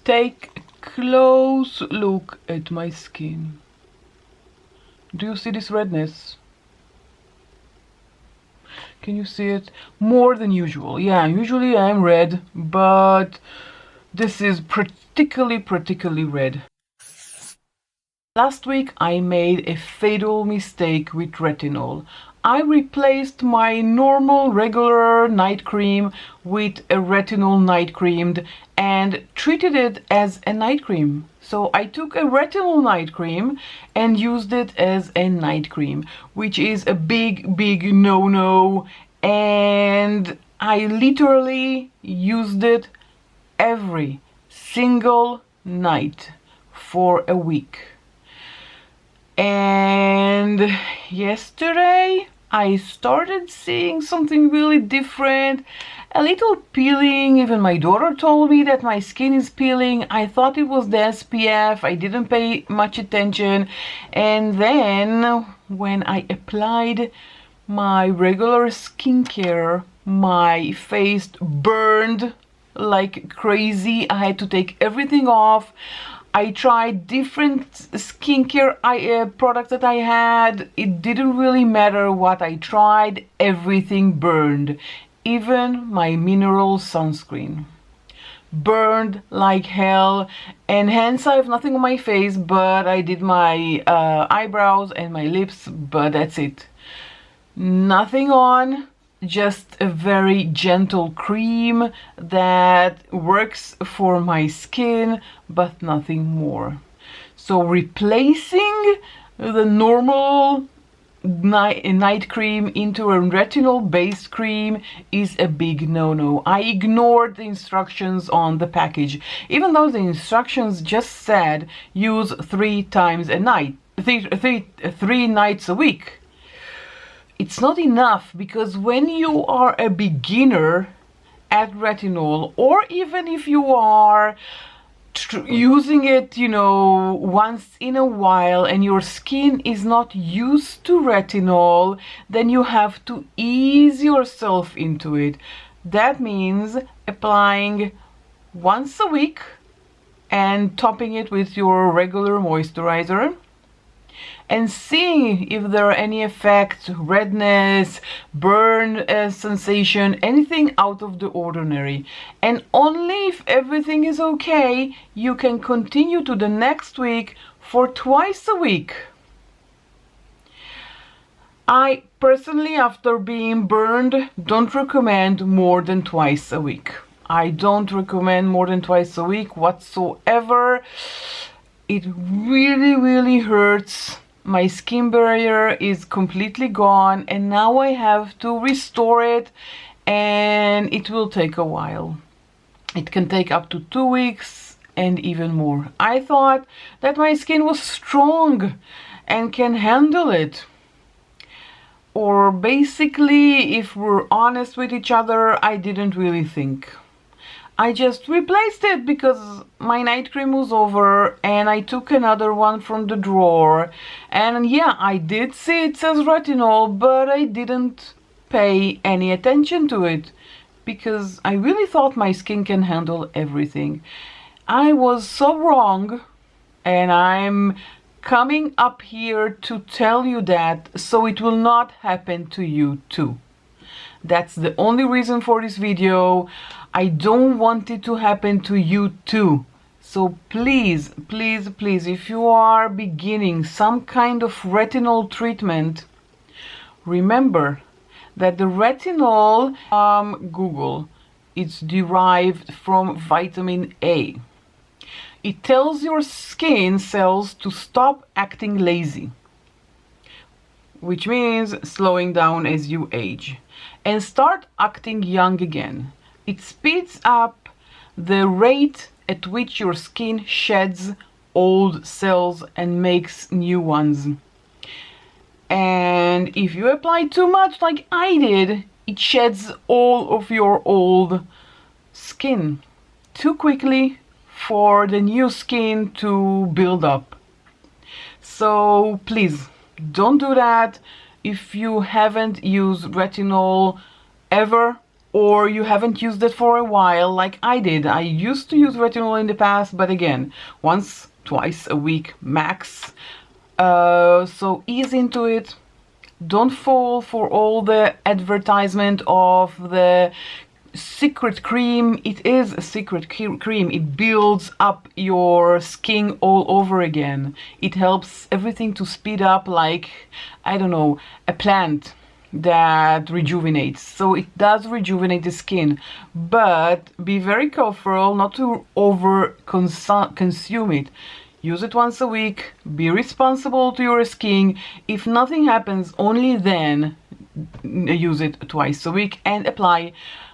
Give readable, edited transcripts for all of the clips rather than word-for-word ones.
take a close look at my skin. Do you see this redness? Can you see it? More than usual. Yeah, usually I'm red, but this is particularly red. Last week I made a fatal mistake with retinol. I replaced my normal regular night cream with a retinol night cream and treated it as a night cream. So I took a retinol night cream and used it as a night cream, which is a big no-no, and I literally used it every single night for a week. And yesterday I started seeing something really different, a little peeling. Even my daughter told me that my skin is peeling. I thought it was the SPF. I didn't pay much attention, and then when I applied my regular skincare, my face burned like crazy. I had to take everything off. I tried different skincare products that I had. It didn't really matter what I tried, everything burned. Even my mineral sunscreen burned like hell, and hence I have nothing on my face, but I did my eyebrows and my lips, but that's it. Nothing on. Just a very gentle cream that works for my skin, but nothing more. So replacing the normal night cream into a retinol based cream is a big no-no. I ignored the instructions on the package, even though the instructions just said use 3 times a night, three nights a week. It's not enough, because when you are a beginner at retinol, or even if you are using it, you know, once in a while, and your skin is not used to retinol, then you have to ease yourself into it. That means applying once a week and topping it with your regular moisturizer, and seeing if there are any effects, redness, burn sensation, anything out of the ordinary. And only if everything is okay, you can continue to the next week for twice a week. I personally, after being burned, don't recommend more than twice a week. I don't recommend more than twice a week whatsoever. It really hurts. My skin barrier is completely gone, and now I have to restore it, and it will take a while. It can take up to 2 weeks and even more. I thought that my skin was strong and can handle it. Or basically, if we're honest with each other, I didn't really think. I just replaced it because my night cream was over, and I took another one from the drawer, and yeah, I did see it says retinol, but I didn't pay any attention to it because I really thought my skin can handle everything. I was so wrong, and I'm coming up here to tell you that so it will not happen to you too. That's the only reason for this video. I don't want it to happen to you too. So please, if you are beginning some kind of retinol treatment, remember that the retinol, Google, it's derived from vitamin A. It tells your skin cells to stop acting lazy, which means slowing down as you age, and start acting young again. It speeds up the rate at which your skin sheds old cells and makes new ones. And if you apply too much, like I did, it sheds all of your old skin too quickly for the new skin to build up. So please, don't do that. If you haven't used retinol ever, or you haven't used it for a while like I did. I used to use retinol in the past, but again, once, twice a week max. So ease into it. Don't fall for all the advertisement of the secret cream. It is a secret cream. It builds up your skin all over again. It helps everything to speed up, like, I don't know, a plant that rejuvenates. So it does rejuvenate the skin, but be very careful not to over consume it. Use it once a week, be responsible to your skin. If nothing happens, only then use it twice a week and apply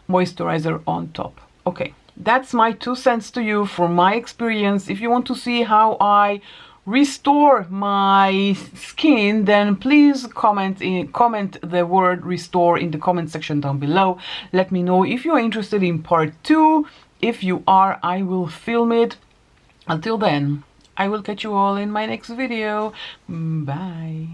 moisturizer on top. Okay, that's my 2 cents to you from my experience. If you want to see how I restore my skin, then please comment the word restore in the comment section down below. Let me know if you are interested in part 2. If you are, I will film it. Until then, I will catch you all in my next video. Bye.